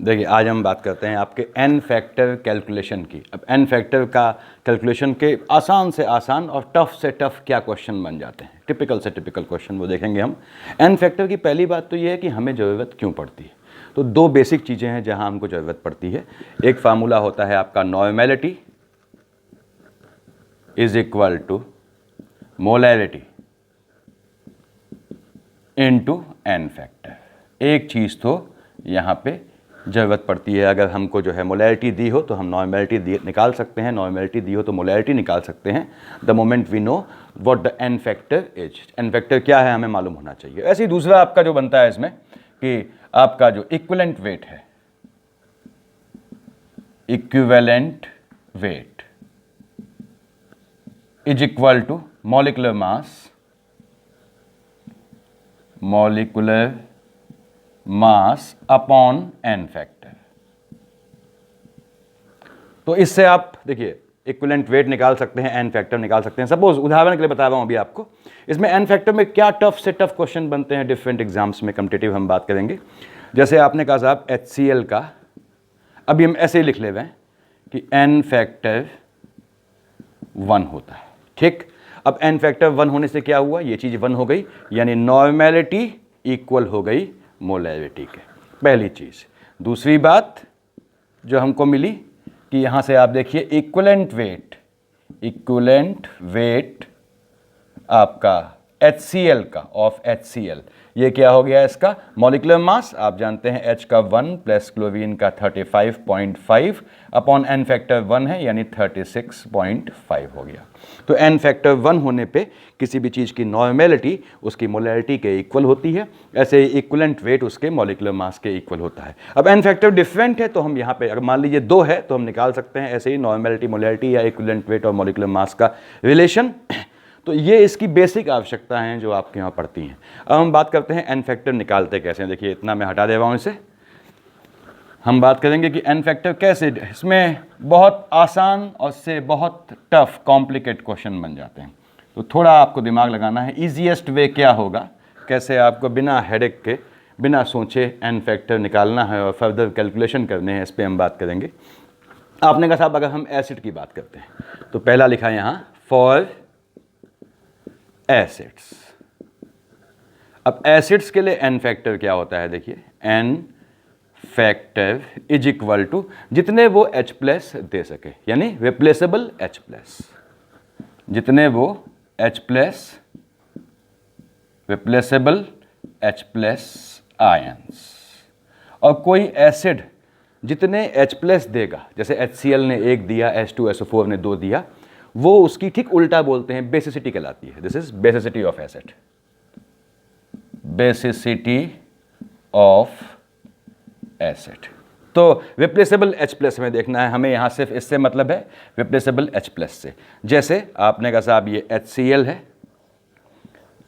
देखिए आज हम बात करते हैं आपके एन फैक्टर कैलकुलेशन की। अब एन फैक्टर का कैलकुलेशन के आसान से आसान और टफ से टफ क्या क्वेश्चन बन जाते हैं, टिपिकल से टिपिकल क्वेश्चन वो देखेंगे हम। एन फैक्टर की पहली बात तो ये है कि हमें ज़रूरत क्यों पड़ती है। तो दो बेसिक चीज़ें हैं जहां हमको ज़रूरत पड़ती है। एक फार्मूला होता है आपका normality is equal to molarity into n factor. एक चीज़ तो यहाँ पे ज़रूरत पड़ती है। अगर हमको जो है मोलैरिटी दी हो तो हम नॉर्मेलिटी निकाल सकते हैं, नॉर्मेलिटी दी हो तो मोलैरिटी निकाल सकते हैं। The moment we know what the n factor is, n factor क्या है हमें मालूम होना चाहिए। ऐसे ही दूसरा आपका जो बनता है इसमें कि आपका जो इक्विवेलेंट वेट है, equivalent weight is equal to molecular mass, molecular mass upon n factor. तो इससे आप देखिए इक्विवेलेंट वेट निकाल सकते हैं, एन फैक्टर निकाल सकते हैं। सपोज उदाहरण के लिए बता रहा हूं अभी आपको, इसमें एन फैक्टर में क्या टफ से टफ क्वेश्चन बनते हैं डिफरेंट एग्जाम्स में, कॉम्पिटिटिव हम बात करेंगे। जैसे आपने कहा साहब HCl का, अभी हम ऐसे ही लिख ले रहे हैं कि एन फैक्टर 1 होता है, ठीक। अब एन फैक्टर 1 होने से क्या हुआ, ये चीज 1 हो गई, यानी नॉर्मेलिटी इक्वल हो गई मोलैरिटी के, पहली चीज। दूसरी बात जो हमको मिली कि यहां से आप देखिए इक्विवेलेंट वेट आपका HCl का ऑफ HCl, ये क्या हो गया इसका मॉलिक्यूलर मास। आप जानते हैं H का 1 प्लस क्लोरीन का 35.5 अपॉन एन फैक्टर 1 है, यानी 36.5 हो गया। तो एन फैक्टर 1 होने पे किसी भी चीज़ की नॉर्मेलिटी उसकी मोलैरिटी के इक्वल होती है, ऐसे ही इक्विवेलेंट वेट उसके मॉलिक्यूलर मास के इक्वल होता है। अब एन फैक्टर डिफरेंट है तो हम यहाँ पे अगर मान लीजिए 2 है तो हम निकाल सकते हैं ऐसे ही नॉर्मेलिटी मोलैरिटी या इक्विवेलेंट वेट और मॉलिक्यूलर मास का रिलेशन। तो ये इसकी बेसिक आवश्यकता हैं जो आपके यहाँ पड़ती हैं। अब हम बात करते हैं एन फैक्टर निकालते कैसे हैं। देखिए इतना मैं हटा दे रहा हूँ इसे, हम बात करेंगे कि एन फैक्टर कैसे, इसमें बहुत आसान और से बहुत टफ कॉम्प्लिकेट क्वेश्चन बन जाते हैं। तो थोड़ा आपको दिमाग लगाना है, ईजीएस्ट वे क्या होगा, कैसे आपको बिना हेडेक के बिना सोचे एन फैक्टर निकालना है और फर्दर कैलकुलेशन करने हैं, इस पर हम बात करेंगे। आपने कहा साहब अगर हम एसिड की बात करते हैं तो पहला लिखा है यहाँ फॉर एसिड्स। अब एसिड्स के लिए एन फैक्टर क्या होता है, देखिए n factor is equal to जितने वो H प्लस दे सके, यानी रिप्लेसेबल H प्लस, जितने वो H plus replaceable H plus ions. और कोई एसिड जितने H प्लस देगा, जैसे HCl ने 1 दिया, H2SO4 ने 2 दिया, वो उसकी ठीक उल्टा बोलते हैं, बेसिसिटी कहलाती है। This is basicity of acid, basicity of acid. तो रिप्लेसेबल H प्लस में देखना है हमें, यहां सिर्फ इससे मतलब है रिप्लेसेबल H प्लस से। जैसे आपने कहा साहब ये HCl है,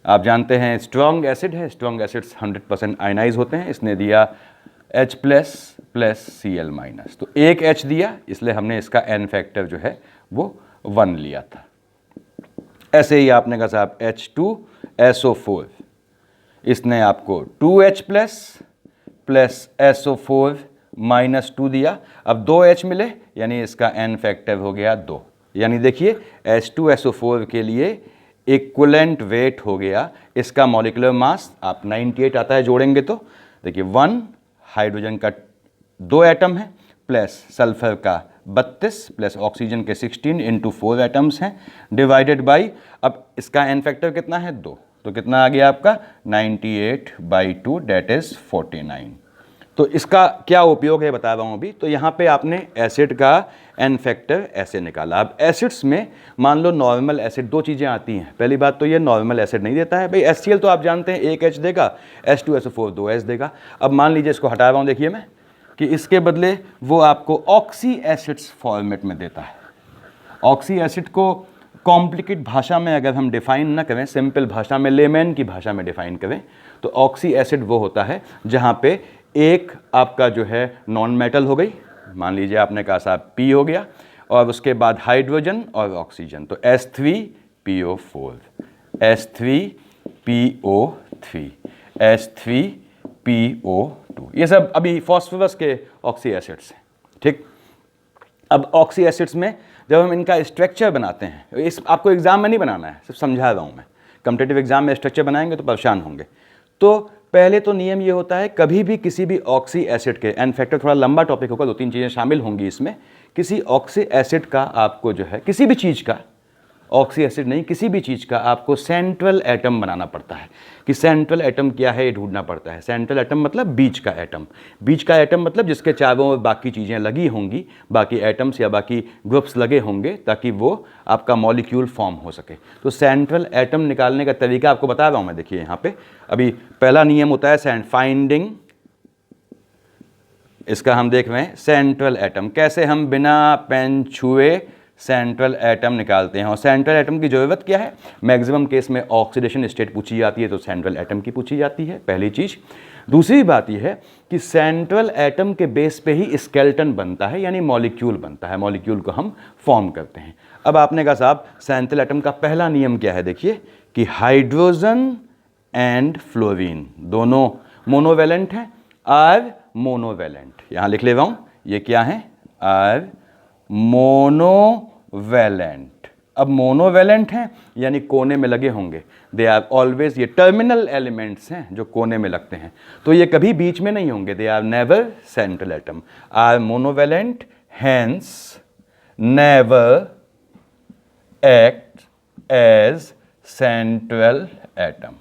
आप जानते हैं स्ट्रॉन्ग एसिड है, स्ट्रॉन्ग एसिड्स 100% आयनाइज होते हैं, इसने दिया H plus plus Cl minus, तो एक H दिया, इसलिए हमने इसका एन फैक्टर जो है वो 1 लिया था। ऐसे ही आपने कहा साहब H2SO4, इसने आपको 2H plus plus SO4 minus 2 दिया, अब 2H मिले यानी इसका एन फैक्टर हो गया 2। यानी देखिए H2SO4 के लिए इक्विवेलेंट वेट हो गया, इसका मॉलिक्यूलर मास आप 98 आता है जोड़ेंगे तो देखिए 1 हाइड्रोजन का 2 एटम है प्लस सल्फर का 32 प्लस ऑक्सीजन के 16 इंटू 4 एटम्स हैं, डिवाइडेड बाई, अब इसका एन फैक्टर कितना है 2, तो कितना आ गया आपका 98/2 डेट इज 49। तो इसका क्या उपयोग है बता रहा हूँ अभी। तो यहाँ पे आपने एसिड का एन फैक्टर ऐसे निकाला। अब एसिड्स में मान लो नॉर्मल एसिड, 2 चीज़ें आती हैं। पहली बात तो ये नॉर्मल एसिड नहीं देता है भाई, HCl तो आप जानते हैं 1 H देगा, H2SO4 2 H देगा। अब मान लीजिए इसको हटा रहा हूँ, देखिए मैं कि इसके बदले वो आपको ऑक्सी एसिड्स फॉर्मेट में देता है। ऑक्सी एसिड को कॉम्प्लिकेट भाषा में अगर हम डिफाइन ना करें, सिंपल भाषा में, लेमैन की भाषा में डिफाइन करें, तो ऑक्सी एसिड वो होता है जहाँ पे एक आपका जो है नॉन मेटल हो गई, मान लीजिए आपने कहा साहब P हो गया, और उसके बाद हाइड्रोजन और ऑक्सीजन, तो H3PO4, H3PO3, H3 PO2। ये सब अभी फॉस्फोरस के ऑक्सी एसिड्स हैं, ठीक। अब ऑक्सी एसिड्स में जब हम इनका स्ट्रक्चर बनाते हैं, इस आपको एग्जाम में नहीं बनाना है, सिर्फ समझा रहा हूँ मैं, कॉम्पिटिटिव एग्जाम में स्ट्रक्चर बनाएंगे तो परेशान होंगे। तो पहले तो नियम ये होता है, कभी भी किसी भी ऑक्सी एसिड के, एंड फैक्टर थोड़ा लंबा टॉपिक होगा, 2-3 चीज़ें शामिल होंगी इसमें, किसी ऑक्सी एसिड का आपको जो है, किसी भी चीज़ का, ऑक्सी एसिड नहीं, किसी भी चीज़ का आपको सेंट्रल एटम बनाना पड़ता है। कि सेंट्रल एटम क्या है ये ढूंढना पड़ता है। सेंट्रल एटम मतलब बीच का एटम, बीच का एटम मतलब जिसके चारों ओर बाकी चीज़ें लगी होंगी, बाकी एटम्स या बाकी ग्रुप्स लगे होंगे, ताकि वो आपका मॉलिक्यूल फॉर्म हो सके। तो सेंट्रल एटम निकालने का तरीका आपको बता रहा हूँ मैं। देखिए यहाँ पे अभी पहला नियम होता है फाइंडिंग, इसका हम देख रहे हैं सेंट्रल एटम, कैसे हम बिना पेन छुए सेंट्रल एटम निकालते हैं। और सेंट्रल एटम की ज़रूरत क्या है, मैक्सिमम केस में ऑक्सीडेशन स्टेट पूछी जाती है, तो सेंट्रल एटम की पूछी जाती है, पहली चीज़। दूसरी बात यह है कि सेंट्रल एटम के बेस पे ही स्केलेटन बनता है, यानी मॉलिक्यूल बनता है, मॉलिक्यूल को हम फॉर्म करते हैं। अब आपने कहा साहब सेंट्रल एटम का पहला नियम क्या है, देखिए कि हाइड्रोजन एंड फ्लोरीन दोनों मोनोवेलेंट हैं, आर मोनोवेलेंट, यहाँ लिख ले रहा हूँ, ये क्या है, आर मोनोवेलेंट। अब मोनोवेलेंट हैं यानी कोने में लगे होंगे, दे आर ऑलवेज, ये टर्मिनल एलिमेंट्स हैं जो कोने में लगते हैं, तो ये कभी बीच में नहीं होंगे, they are never central atom, are monovalent, hence never act as central atom,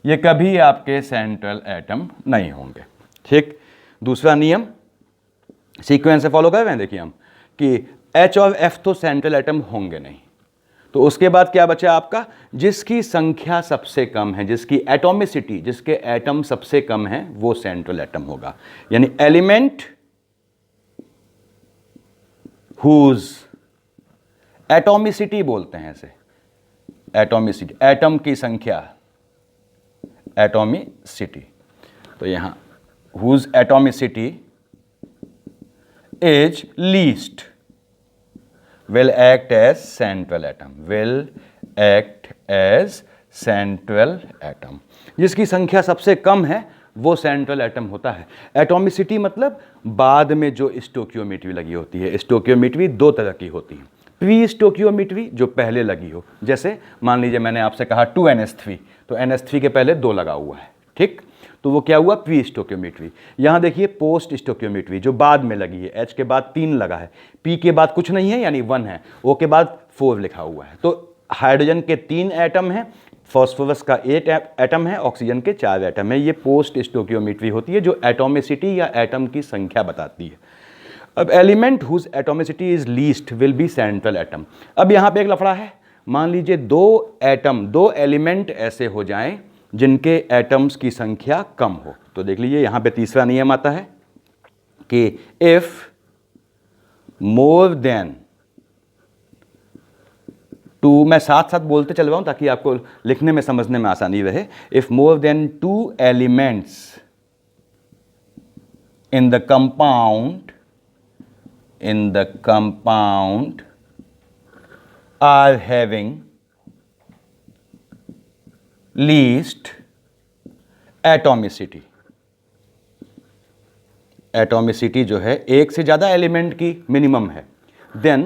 ये कभी आपके सेंट्रल एटम नहीं होंगे, ठीक। दूसरा नियम सीक्वेंस से फॉलो कर रहे हैं, देखिए हम कि H और F तो सेंट्रल एटम होंगे नहीं, तो उसके बाद क्या बचा आपका, जिसकी संख्या सबसे कम है, जिसकी एटॉमिसिटी, जिसके एटम सबसे कम है, वो सेंट्रल एटम होगा। यानी एलिमेंट हुज एटॉमिसिटी बोलते हैं इसे, एटॉमिसिटी, एटम की संख्या, एटॉमिसिटी, तो यहां whose atomicity is least will act as central atom, will act as central atom, जिसकी संख्या सबसे कम है वो सेंट्रल एटम होता है। एटॉमिसिटी मतलब बाद में जो स्टोकियोमेट्री लगी होती है, स्टोकियोमेट्री दो तरह की होती है, प्री स्टोकियोमेट्री जो पहले लगी हो, जैसे मान लीजिए मैंने आपसे कहा 2NH3, तो NH3 के पहले 2 लगा हुआ है, ठीक, तो वो क्या हुआ, प्री स्टोकियोमेट्री। यहाँ देखिए पोस्ट स्टोकियोमेट्री जो बाद में लगी है, H के बाद 3 लगा है, P के बाद कुछ नहीं है यानी 1 है, O के बाद 4 लिखा हुआ है, तो हाइड्रोजन के 3 एटम हैं, फॉस्फोरस का 8 एटम है, ऑक्सीजन के 4 एटम है। ये पोस्ट स्टोकियोमेट्री होती है जो एटॉमिसिटी या एटम की संख्या बताती है। अब element whose atomicity is least will be central atom. अब यहाँ पे एक लफड़ा है, मान लीजिए 2 एलिमेंट ऐसे हो जाएं जिनके एटम्स की संख्या कम हो, तो देख लीजिए यहाँ पे तीसरा नियम आता है कि इफ मोर देन 2, मैं साथ साथ बोलते चल रहा हूं ताकि आपको लिखने में समझने में आसानी रहे, if more than 2 elements in the compound are having least atomicity, atomicity जो है एक से ज़्यादा एलिमेंट की मिनिमम है, देन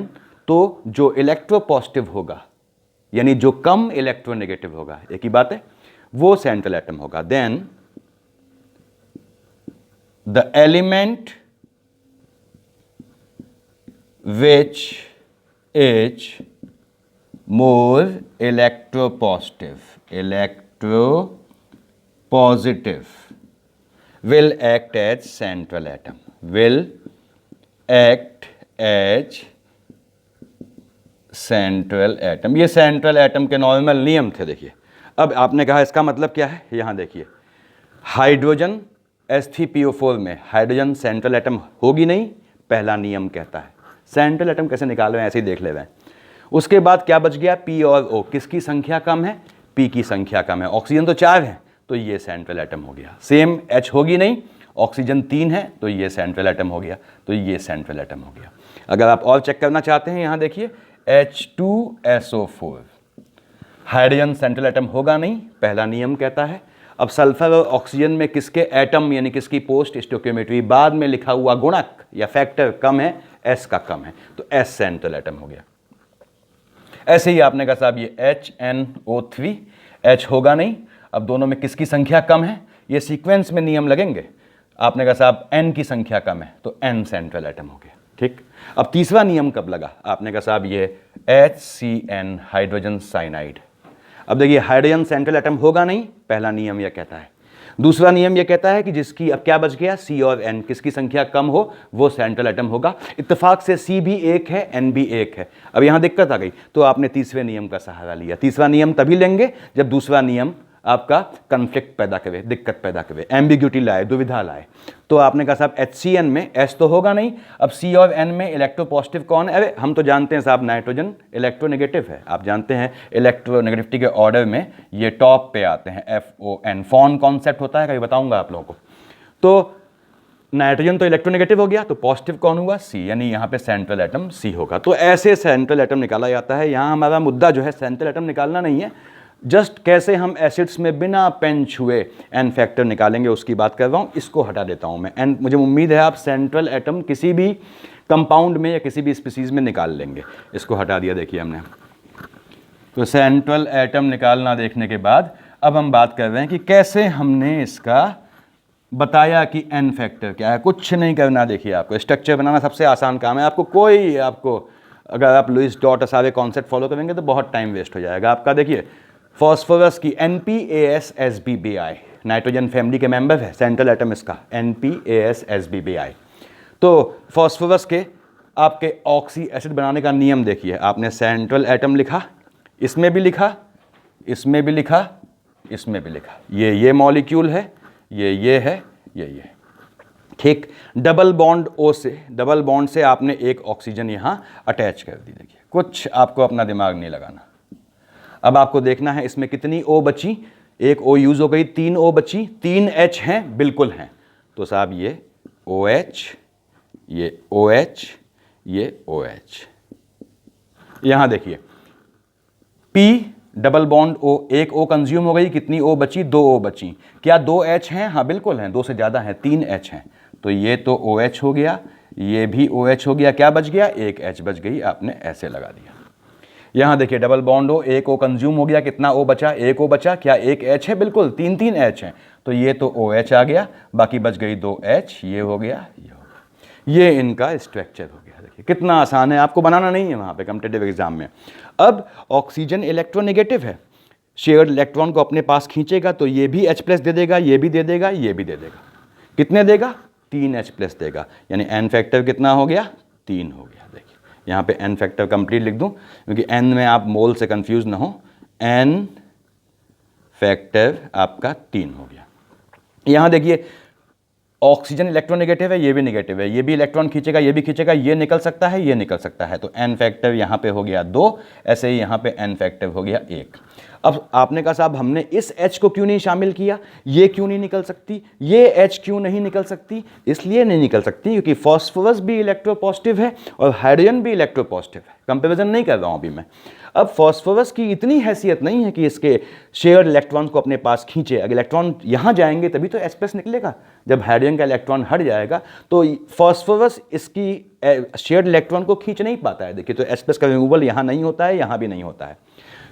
तो जो इलेक्ट्रोपॉजिटिव होगा यानी जो कम इलेक्ट्रोनेगेटिव होगा, एक ही बात है, वो सेंट्रल एटम होगा। Then the element which is more electropositive will act as central atom, will act as central atom। ये सेंट्रल एटम के नॉर्मल नियम थे। देखिए अब आपने कहा इसका मतलब क्या है, यहां देखिए हाइड्रोजन H3PO4 में हाइड्रोजन सेंट्रल एटम होगी नहीं, पहला नियम कहता है। सेंट्रल एटम कैसे निकाल रहे हैं, ऐसे ही देख ले रहे हैं। उसके बाद क्या बच गया, P और O, किसकी संख्या कम है, P की संख्या कम है, ऑक्सीजन तो 4 है तो ये सेंट्रल एटम हो गया। सेम H होगी नहीं, ऑक्सीजन 3 है तो ये सेंट्रल एटम हो गया, तो ये सेंट्रल एटम हो गया। अगर आप और चेक करना चाहते हैं, यहाँ देखिए H2SO4, हाइड्रोजन सेंट्रल एटम होगा नहीं, पहला नियम कहता है। अब सल्फर और ऑक्सीजन में किसके एटम यानी किसकी पोस्ट स्टोइकियोमेट्री बाद में लिखा हुआ गुणक या फैक्टर कम है, एस का कम है, तो एस सेंट्रल एटम हो गया। ऐसे ही आपने कहा साहब ये HNO3, H होगा नहीं, अब दोनों में किसकी संख्या कम है, ये सीक्वेंस में नियम लगेंगे। आपने कहा साहब N की संख्या कम है तो N सेंट्रल एटम हो गया। ठीक, अब तीसरा नियम कब लगा, आपने कहा साहब ये HCN हाइड्रोजन साइनाइड। अब देखिए हाइड्रोजन सेंट्रल एटम होगा नहीं, पहला नियम यह कहता है। दूसरा नियम यह कहता है कि जिसकी अब क्या बच गया, C और N, किसकी संख्या कम हो वो सेंट्रल एटम होगा। इत्तेफाक से C भी एक है, N भी एक है। अब यहां दिक्कत आ गई तो आपने तीसरे नियम का सहारा लिया। तीसरा नियम तभी लेंगे जब दूसरा नियम आपका कन्फ्लिक्ट पैदा करे, दिक्कत पैदा करे, एम्बिग्यूटी लाए, दुविधा लाए। तो आपने कहा साहब HCN में S तो होगा नहीं, अब C और N में इलेक्ट्रोपॉजिटिव कौन है? अरे हम तो जानते हैं साहब नाइट्रोजन इलेक्ट्रोनेगेटिव है। आप जानते हैं इलेक्ट्रोनेगेटिविटी के ऑर्डर में ये टॉप पे आते हैं, FON। फॉन कॉन्सेप्ट होता है, कभी बताऊंगा आप लोगों को। तो नाइट्रोजन तो इलेक्ट्रोनेगेटिव हो गया, तो पॉजिटिव कौन हुआ? C, यानी यहाँ पे सेंट्रल एटम C होगा। तो ऐसे सेंट्रल एटम निकाला जाता है। यहाँ हमारा मुद्दा जो है सेंट्रल एटम निकालना नहीं है, जस्ट कैसे हम एसिड्स में बिना पेन छुए एन फैक्टर निकालेंगे उसकी बात कर रहा हूँ। इसको हटा देता हूँ मैं, एंड मुझे उम्मीद है आप सेंट्रल एटम किसी भी कंपाउंड में या किसी भी स्पीसीज में निकाल लेंगे। इसको हटा दिया, देखिए हमने। तो सेंट्रल एटम निकालना देखने के बाद अब हम बात कर रहे हैं कि कैसे हमने इसका बताया कि एन फैक्टर क्या है। कुछ नहीं करना, देखिए आपको स्ट्रक्चर बनाना सबसे आसान काम है। आपको अगर आप लुइस डॉट सारे कॉन्सेप्ट फॉलो करेंगे तो बहुत टाइम वेस्ट हो जाएगा आपका। देखिए फॉस्फोरस की NPASSBBI, नाइट्रोजन फैमिली के मेंबर है, सेंट्रल एटम इसका NPASSBBI। तो फॉस्फोरस के आपके ऑक्सी एसिड बनाने का नियम देखिए, आपने सेंट्रल एटम लिखा, इसमें भी लिखा, इसमें भी लिखा, इसमें भी लिखा, ये मॉलिक्यूल है, ये है, ये। ठीक, डबल बॉन्ड से आपने एक ऑक्सीजन यहां अटैच कर दी। देखिए कुछ आपको अपना दिमाग नहीं लगाना। अब आपको देखना है इसमें कितनी O बची, एक O यूज हो गई, 3 O बची, 3 H हैं, बिल्कुल हैं। तो साहब ये OH, ये OH, ये OH। यहां देखिए P डबल बॉन्ड O, एक O कंज्यूम हो गई, कितनी O बची? 2 O बची। क्या 2 H हैं? हाँ बिल्कुल हैं, 2 से ज़्यादा हैं, 3 H हैं। तो ये तो OH हो गया, ये भी OH हो गया, क्या बच गया? एक H बच गई, आपने ऐसे लगा दिया। यहां देखिए डबल बॉन्ड O, एक O कंज्यूम हो गया, कितना O बचा? एक O बचा। क्या एक H है? बिल्कुल, 3 H हैं। तो ये तो OH आ गया, बाकी बच गई 2 H, ये हो गया, ये हो गया। ये इनका स्ट्रक्चर हो गया। देखिए कितना आसान है, आपको बनाना नहीं है वहां पे कॉम्पिटिटिव एग्जाम में। अब ऑक्सीजन इलेक्ट्रोनेगेटिव है, शेयर्ड इलेक्ट्रॉन को अपने पास खींचेगा तो ये भी H+ दे देगा, ये भी दे देगा, ये भी दे देगा। कितने देगा? 3 H+ देगा, यानी एन फैक्टर कितना हो गया? 3 हो गया। देखिए यहाँ पे एन फैक्टर कंप्लीट लिख दूं क्योंकि एन में आप मोल से कंफ्यूज ना हो। एन फैक्टर आपका 3 हो गया। यहाँ देखिए ऑक्सीजन इलेक्ट्रोनेगेटिव है, ये भी नेगेटिव है, ये भी इलेक्ट्रॉन खींचेगा, ये भी खींचेगा, ये निकल सकता है, ये निकल सकता है। तो एन फैक्टर यहाँ पे हो गया 2, ऐसे ही यहाँ पे एन फैक्टर हो गया 1। अब आपने कहा साहब हमने इस H को क्यों नहीं शामिल किया, ये क्यों नहीं निकल सकती, ये H क्यों नहीं निकल सकती? इसलिए नहीं निकल सकती क्योंकि फॉस्फोरस भी इलेक्ट्रोपॉजिटिव है और हाइड्रोजन भी इलेक्ट्रोपॉजिटिव है। कंपैरिजन नहीं कर रहा हूँ अभी मैं। अब फॉस्फोरस की इतनी हैसियत नहीं है कि इसके शेयर्ड इलेक्ट्रॉन को अपने पास खींचे। अगर इलेक्ट्रॉन यहाँ जाएंगे तभी तो H+ निकलेगा। जब हाइड्रोजन का इलेक्ट्रॉन हट जाएगा तो फॉस्फोरस इसकी शेयर्ड इलेक्ट्रॉन को खींच नहीं पाता है। देखिए तो H+ का रिमूवल यहाँ नहीं होता है, यहाँ भी नहीं होता है।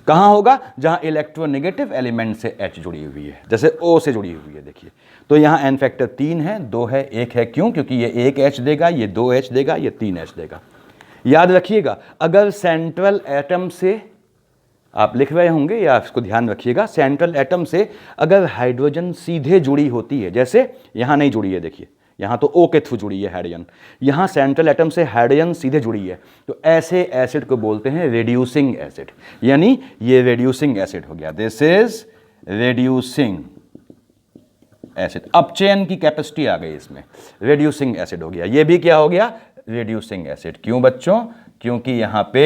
कहाँ होगा? जहाँ इलेक्ट्रोनेगेटिव एलिमेंट से H जुड़ी हुई है, जैसे O से जुड़ी हुई है। देखिए तो यहाँ एन फैक्टर 3 है, 2 है, 1 है। क्यों? क्योंकि ये 1 H देगा, ये 2 H देगा, ये 3 H देगा। याद रखिएगा, अगर सेंट्रल एटम से आप लिख रहे होंगे या इसको ध्यान रखिएगा, सेंट्रल एटम से अगर हाइड्रोजन सीधे जुड़ी होती है, जैसे यहाँ नहीं जुड़ी है, देखिए यहाँ तो O के थ्रू जुड़ी है हाइड्रोजन, यहाँ सेंट्रल एटम से हाइड्रोजन सीधे जुड़ी है, तो ऐसे एसिड को बोलते हैं रेड्यूसिंग एसिड। यानी ये रेड्यूसिंग एसिड हो गया, दिस इज रेड्यूसिंग एसिड। अपचयन की कैपेसिटी आ गई इसमें, रेड्यूसिंग एसिड हो गया। ये भी क्या हो गया? Reducing acid. क्यों बच्चों? क्योंकि यहाँ पे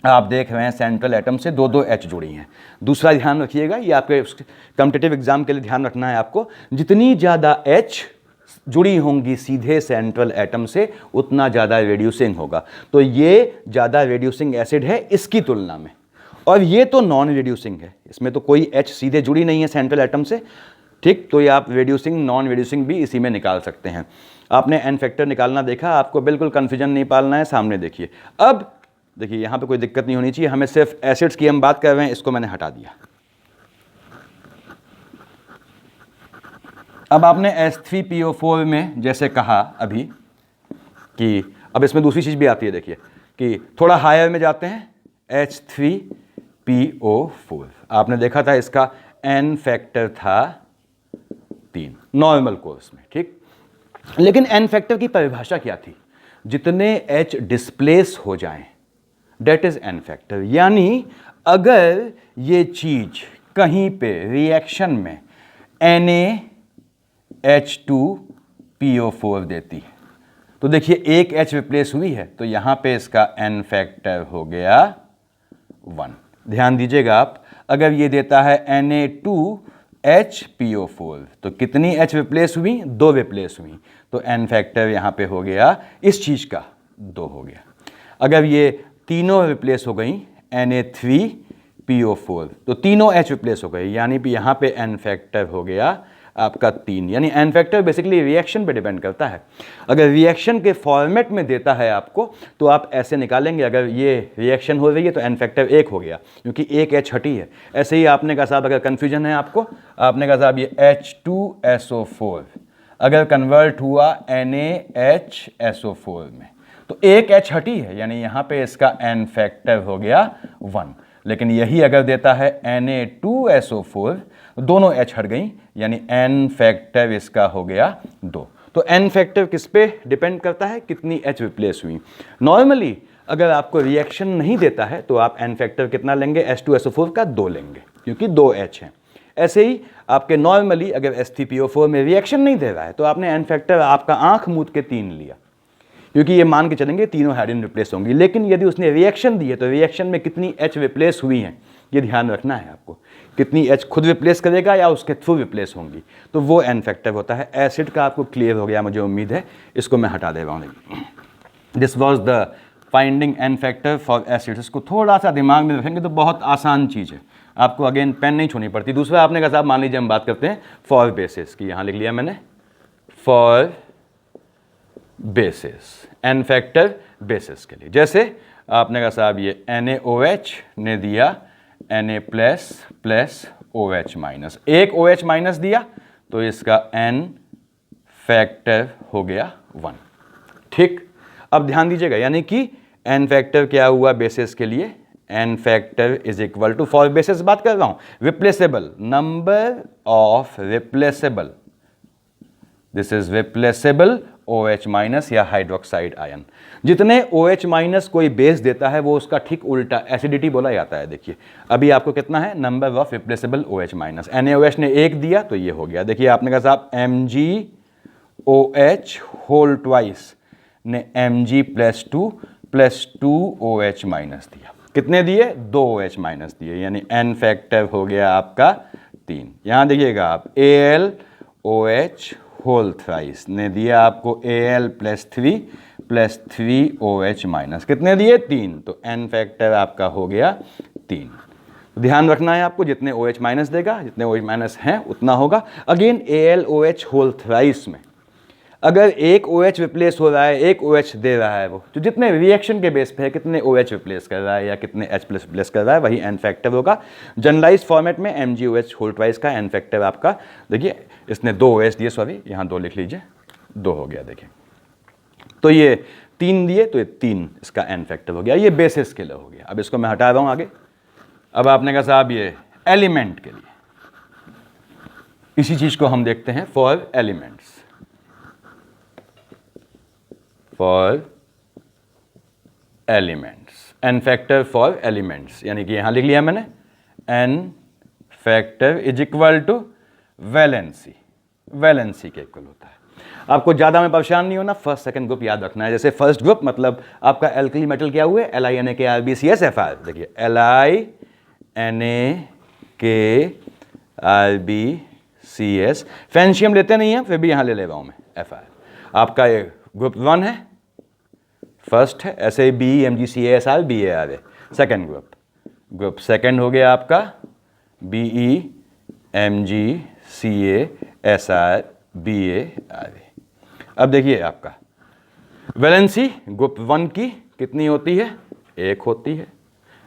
आप देख रहे हैं सेंट्रल एटम से 2 H जुड़ी हैं। दूसरा ध्यान रखिएगा, ये आपके कॉम्पिटिटिव एग्जाम के लिए ध्यान रखना है आपको, जितनी ज़्यादा H जुड़ी होंगी सीधे सेंट्रल एटम से उतना ज़्यादा रेड्यूसिंग होगा। तो ये ज़्यादा रेड्यूसिंग एसिड है इसकी तुलना में। और ये तो नॉन रिड्यूसिंग है, इसमें तो कोई H सीधे जुड़ी नहीं है सेंट्रल एटम से, ठीक। तो ये आप रिड्यूसिंग नॉन रिड्यूसिंग भी इसी में निकाल सकते हैं। आपने एन फैक्टर निकालना देखा, आपको बिल्कुल कन्फ्यूजन नहीं पालना है। सामने देखिए, अब देखिए यहाँ पे कोई दिक्कत नहीं होनी चाहिए, हमें सिर्फ एसिड्स की हम बात कर रहे हैं, इसको मैंने हटा दिया। अब आपने H3PO4 में जैसे कहा अभी कि अब इसमें दूसरी चीज़ भी आती है, देखिए कि थोड़ा हायर में जाते हैं, H3PO4 आपने देखा था इसका एन फैक्टर था 3 नॉर्मल कोर्स में, ठीक। लेकिन एन फैक्टर की परिभाषा क्या थी? जितने H डिस्प्लेस हो जाएं डेट इज एन फैक्टर। यानी अगर ये चीज कहीं पे रिएक्शन में NaH2PO4 देती है, तो देखिए एक H रिप्लेस हुई है, तो यहां पे इसका एन फैक्टर हो गया 1। ध्यान दीजिएगा आप, अगर ये देता है Na2HPO4 तो कितनी H रिप्लेस हुई? 2 रिप्लेस हुई, तो एन फैक्टर यहां पे हो गया इस चीज का 2 हो गया। अगर ये तीनों रिप्लेस हो गई Na3PO4 तो तीनों H रिप्लेस हो गए, यानी कि यहाँ पे एन फैक्टर हो गया आपका 3। यानी एन फैक्टर बेसिकली रिएक्शन पे डिपेंड करता है। अगर रिएक्शन के फॉर्मेट में देता है आपको तो आप ऐसे निकालेंगे, अगर ये रिएक्शन हो रही है तो एन फैक्टर 1 हो गया क्योंकि एक H हटी है। ऐसे ही आपने कहा साहब, अगर कन्फ्यूजन है आपको, आपने कहा साहब ये H2SO4 अगर कन्वर्ट हुआ NaHSO4 में तो एक H हटी है, यानी यहाँ पे इसका एन फैक्टर हो गया 1। लेकिन यही अगर देता है Na2SO4 दोनों H हट गई, यानी एन फैक्टर इसका हो गया 2। तो एन फैक्टर किस पे डिपेंड करता है? कितनी H रिप्लेस हुई। नॉर्मली अगर आपको रिएक्शन नहीं देता है तो आप एन फैक्टर कितना लेंगे? H2SO4 का 2 लेंगे क्योंकि 2 H हैं। ऐसे ही आपके नॉर्मली अगर H3PO4 में रिएक्शन नहीं दे रहा है तो आपने एन फैक्टर आपका आंख मूंद के 3 लिया, क्योंकि ये मान के चलेंगे तीनों हाइड्रोजन रिप्लेस होंगी। लेकिन यदि उसने रिएक्शन दी है तो रिएक्शन में कितनी H रिप्लेस हुई हैं ये ध्यान रखना है आपको। कितनी H खुद रिप्लेस करेगा या उसके थ्रू रिप्लेस होंगी, तो वो एन फैक्टर होता है। एसिड का आपको क्लियर हो गया मुझे उम्मीद है, इसको मैं हटा दे रहा हूँ। This was the finding N factor for acid. इसको थोड़ा सा दिमाग में रखेंगे तो बहुत आसान चीज़ है, आपको अगेन पेन नहीं छोड़नी पड़ती। दूसरा आपने कहा साहब मान लीजिए हम बात करते हैं फॉर बेसिस की, यहाँ लिख लिया मैंने for bases, n factor bases के लिए। जैसे आपने कहा साहब ये NaOH ने दिया Na प्लस OH माइनस, एक OH माइनस दिया तो इसका एन फैक्टर हो गया 1, ठीक। अब ध्यान दीजिएगा, यानी कि एन फैक्टर क्या हुआ बेसिस के लिए? N factor is equal to, for bases बात कर रहा हूं, replaceable number of replaceable, this is replaceable OH minus या हाइड्रोक्साइड आयन। जितने OH माइनस कोई बेस देता है वो उसका ठीक उल्टा एसिडिटी बोला जाता है। देखिए अभी आपको कितना है? Number of replaceable OH minus. NaOH ने 1 दिया तो ये हो गया। देखिए आपने कहा साहब MgOH होल ट्वाइस ने Mg प्लस 2 OH माइनस दिया। कितने दिए? 2 OH माइनस दिए, यानी एन फैक्टर हो गया आपका 3। यहां देखिएगा आप AlOH होल थ्राइस ने दिया आपको Al प्लस 3 OH माइनस। कितने दिए? 3, तो एन फैक्टर आपका हो गया 3। ध्यान रखना है आपको, जितने OH माइनस देगा, जितने OH माइनस हैं उतना होगा। अगेन AlOH होल थ्राइस में अगर एक OH रिप्लेस हो रहा है, एक OH दे रहा है, वो तो जितने रिएक्शन के बेस पे है कितने OH रिप्लेस कर रहा है या कितने H प्लस रिप्लेस कर रहा है, वही एन फैक्टर होगा। जनरलाइज फॉर्मेट में MgOH होल ट्वाइस का एन फैक्टर आपका, देखिए इसने 2 OH दिए, सॉरी यहाँ 2 लिख लीजिए, 2 हो गया। देखिए तो ये 3 दिए तो ये 3 इसका एन फैक्टर हो गया। ये बेसिस के लिए हो गया। अब इसको मैं हटा रहा हूँ आगे। अब आपने कहा साहब ये एलिमेंट के लिए, इसी चीज को हम देखते हैं for elements, for elements, n factor for elements, यानी कि यहां लिख लिया मैंने n factor is equal to valency, valency के इक्वल होता है। आपको ज्यादा में परेशान नहीं होना, फर्स्ट सेकंड ग्रुप याद रखना है। जैसे फर्स्ट ग्रुप मतलब आपका एल्कली मेटल क्या हुए? LiNaKRbCsFr। देखिए LiNaKRbCs, फ्रेंशियम लेते नहीं है फिर भी यहां ले रहा हूं मैं Fr। आपका ये ग्रुप 1 है, फर्स्ट है। ऐसे ही BeMgCasR BaR है सेकेंड ग्रुप। ग्रुप सेकंड हो गया आपका BE MG CA SR BA RA। अब देखिए आपका वैलेंसी ग्रुप 1 की कितनी होती है? 1 होती है।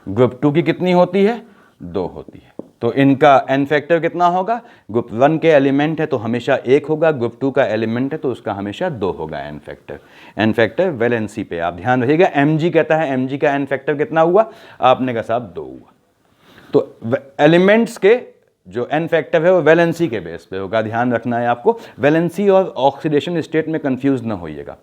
ग्रुप 2 की कितनी होती है? 2 होती है। तो इनका n फैक्टर कितना होगा? ग्रुप 1 के एलिमेंट है तो हमेशा 1 होगा, ग्रुप 2 का एलिमेंट है तो उसका हमेशा 2 होगा n factor. n factor valency पे आप ध्यान रखिएगा। mg कहता है mg का n फैक्टर कितना हुआ? आपने का साहब 2 हुआ। तो एलिमेंट्स के जो n फैक्टर है वो वैलेंसी के बेस पे होगा, ध्यान रखना है आपको। वैलेंसी और ऑक्सीडेशन स्टेट में कंफ्यूज ना होइएगा।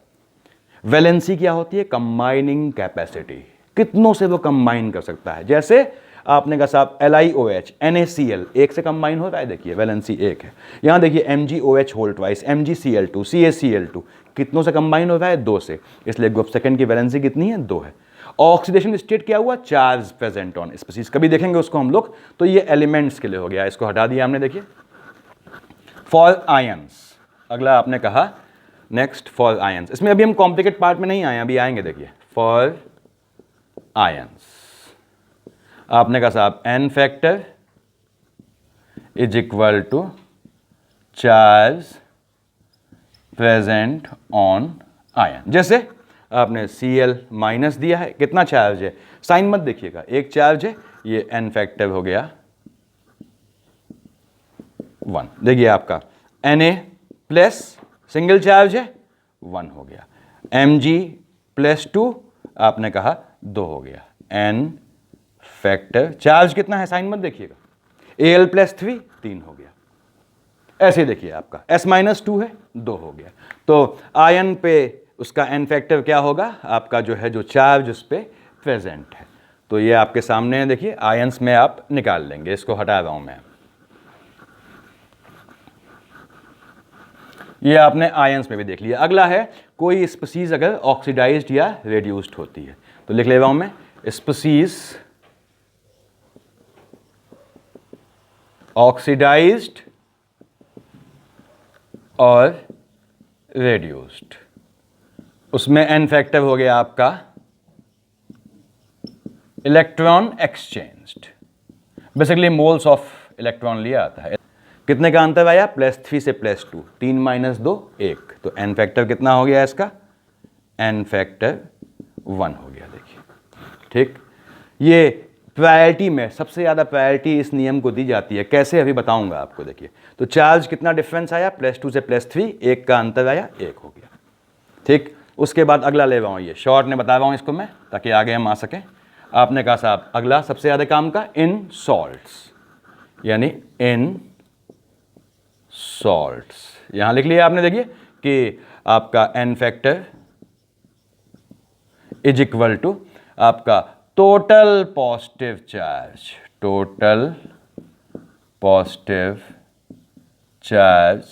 वैलेंसी क्या होती है? कंबाइनिंग कैपेसिटी, कितनों से वो कंबाइन कर सकता है। जैसे आपने कहा साहब LiOH NaCl 1 से कंबाइन हो रहा है, देखिए वैलेंसी 1 है। यहां देखिए MgOH whole twice MgCl2 CaCl2 कितनों से कंबाइन हो रहा है? 2 से, इसलिए ग्रुप सेकंड की वैलेंसी कितनी है? 2 है। ऑक्सीडेशन स्टेट क्या हुआ? चार्ज प्रेजेंट ऑन स्पीसीज, कभी देखेंगे उसको हम लोग। तो ये एलिमेंट्स के लिए हो गया, इसको हटा दिया हमने। देखिए फॉर आयंस, अगला आपने कहा नेक्स्ट फॉर आयंस। इसमें अभी हम कॉम्प्लिकेट पार्ट में नहीं आए, अभी आएंगे। देखिए फॉर आयंस आपने कहा साहब n factor is equal to charge present on ion. जैसे आपने Cl माइनस दिया है, कितना चार्ज है? साइन मत देखिएगा, एक चार्ज है, ये n फैक्टर हो गया 1। देखिए आपका Na प्लस सिंगल चार्ज है 1 हो गया, Mg प्लस 2 आपने कहा 2 हो गया, n फैक्टर चार्ज कितना है? साइन मत देखिएगा। Al प्लस 3 3 हो गया। ऐसे देखिए आपका S माइनस 2 है 2 हो गया। तो आयन पे उसका n फैक्टर क्या होगा? आपका जो है जो चार्ज उस पर प्रेजेंट है। तो ये आपके सामने है, देखिए आयंस में आप निकाल लेंगे, इसको हटा रहा हूं मैं। ये आपने आयंस में भी देख लिया। अगला है कोई स्पीसीज अगर ऑक्सीडाइज्ड या रेड्यूस्ड होती है, तो लिख ले रहा हूं मैं स्पीसीज ऑक्सीडाइज्ड और रेड्यूस्ड, उसमें n फैक्टर हो गया आपका electron exchanged. Basically moles of electron लिया आता है। कितने का अंतर आया? +3 से +2, 3 - 2 1। तो n फैक्टर कितना हो गया इसका? n फैक्टर 1 हो गया। देखिए ठीक, ये प्रायोरिटी में सबसे ज़्यादा प्रायोरिटी इस नियम को दी जाती है। कैसे अभी बताऊंगा आपको। देखिए तो चार्ज कितना डिफरेंस आया? +2 से +3, 1 का अंतर आया, 1 हो गया। ठीक, उसके बाद अगला ले रहा हूँ, ये शॉर्ट में बता रहा हूँ इसको मैं ताकि आगे हम आ सकें। आपने कहा साहब अगला सबसे ज़्यादा काम का इन सॉल्ट्स, यानी इन सॉल्ट्स यहां लिख लिया आपने। देखिए कि आपका n factor is equal to आपका total positive charge, total positive charge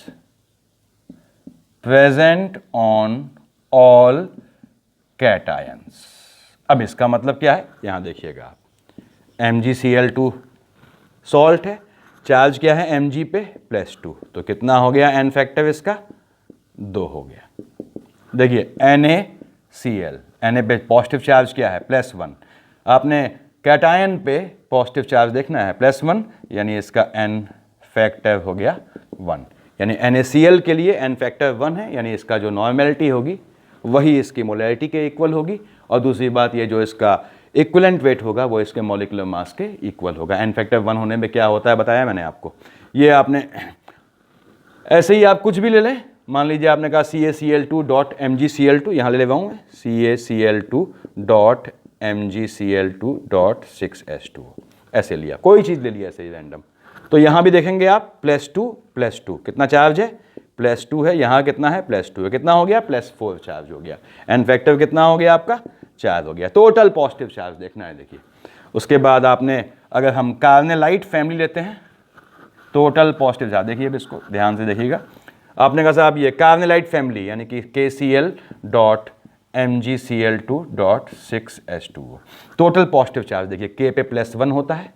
present on all cations. अब इसका मतलब क्या है? यहां देखिएगा आप, MgCl2 सॉल्ट है, चार्ज क्या है Mg पे? +2, तो कितना हो गया n फैक्टर इसका? 2 हो गया। देखिए NaCl, Na पे पॉजिटिव चार्ज क्या है? +1। आपने कैटायन पे पॉजिटिव चार्ज देखना है +1, यानी इसका n फैक्टर हो गया 1। यानी NaCl के लिए n फैक्टर 1 है, यानी इसका जो नॉर्मेलिटी होगी वही इसकी मोलैरिटी के इक्वल होगी। और दूसरी बात ये जो इसका इक्विवेलेंट वेट होगा वो इसके मॉलिक्यूलर मास के इक्वल होगा। n फैक्टर 1 होने में क्या होता है बताया मैंने आपको। ये आपने ऐसे ही आप कुछ भी ले लें, मान लीजिए आपने कहा CaCl2.MgCl2, यहाँ ले रहा हूँ CaCl2.MgCl2.6H2, ऐसे लिया, कोई चीज़ ले लिया ऐसे ही रैंडम। तो यहाँ भी देखेंगे आप +2 कितना चार्ज है? +2 है, यहाँ कितना है? +2 है, कितना हो गया? +4 चार्ज हो गया। n फैक्टर कितना हो गया आपका? 4 हो गया। टोटल पॉजिटिव चार्ज देखना है। देखिए उसके बाद आपने अगर हम कार्नेलाइट फैमिली लेते हैं, टोटल पॉजिटिव चार्ज देखिए, अब इसको ध्यान से देखिएगा। आपने कहा साहब ये कार्नेलाइट फैमिली यानी कि KCl.MgCl2.6H2O, टोटल पॉजिटिव चार्ज देखिए K पे +1 होता है,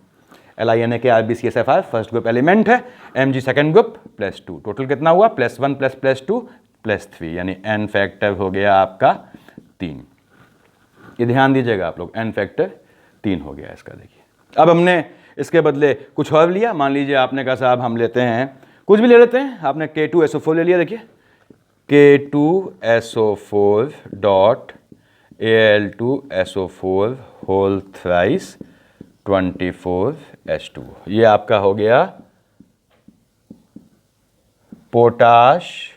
LINA के RBCSFR फर्स्ट ग्रुप एलिमेंट है, Mg सेकंड ग्रुप, +2, टोटल कितना हुआ? +1 + +2 +3, यानी n फैक्टर हो गया आपका 3। ये ध्यान दीजिएगा आप लोग, n फैक्टर 3 हो गया इसका। देखिए अब हमने इसके बदले कुछ और लिया, मान लीजिए आपने कहा साहब हम लेते हैं कुछ भी ले लेते हैं, आपने K2SO4 ले लिया, देखिए K2SO4 dot Al2SO4 whole thrice 24H2, ये आपका हो गया पोटाश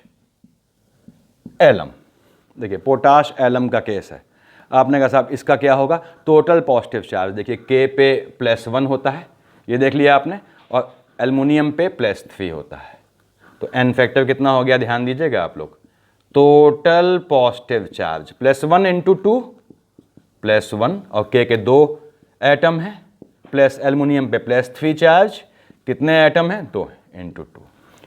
एलम। देखिए पोटाश एलम का केस है, आपने कहा साहब इसका क्या होगा, टोटल पॉजिटिव चार्ज देखिए K पे +1 होता है, ये देख लिया आपने, और एल्युमिनियम पे +3 होता है, तो एन फैक्टर कितना हो गया, ध्यान दीजिएगा आप लोग, टोटल पॉजिटिव चार्ज +1 × 2 +1 और K के 2 एटम हैं, प्लस एल्युमिनियम पे +3 चार्ज, कितने एटम हैं, 2 × 2,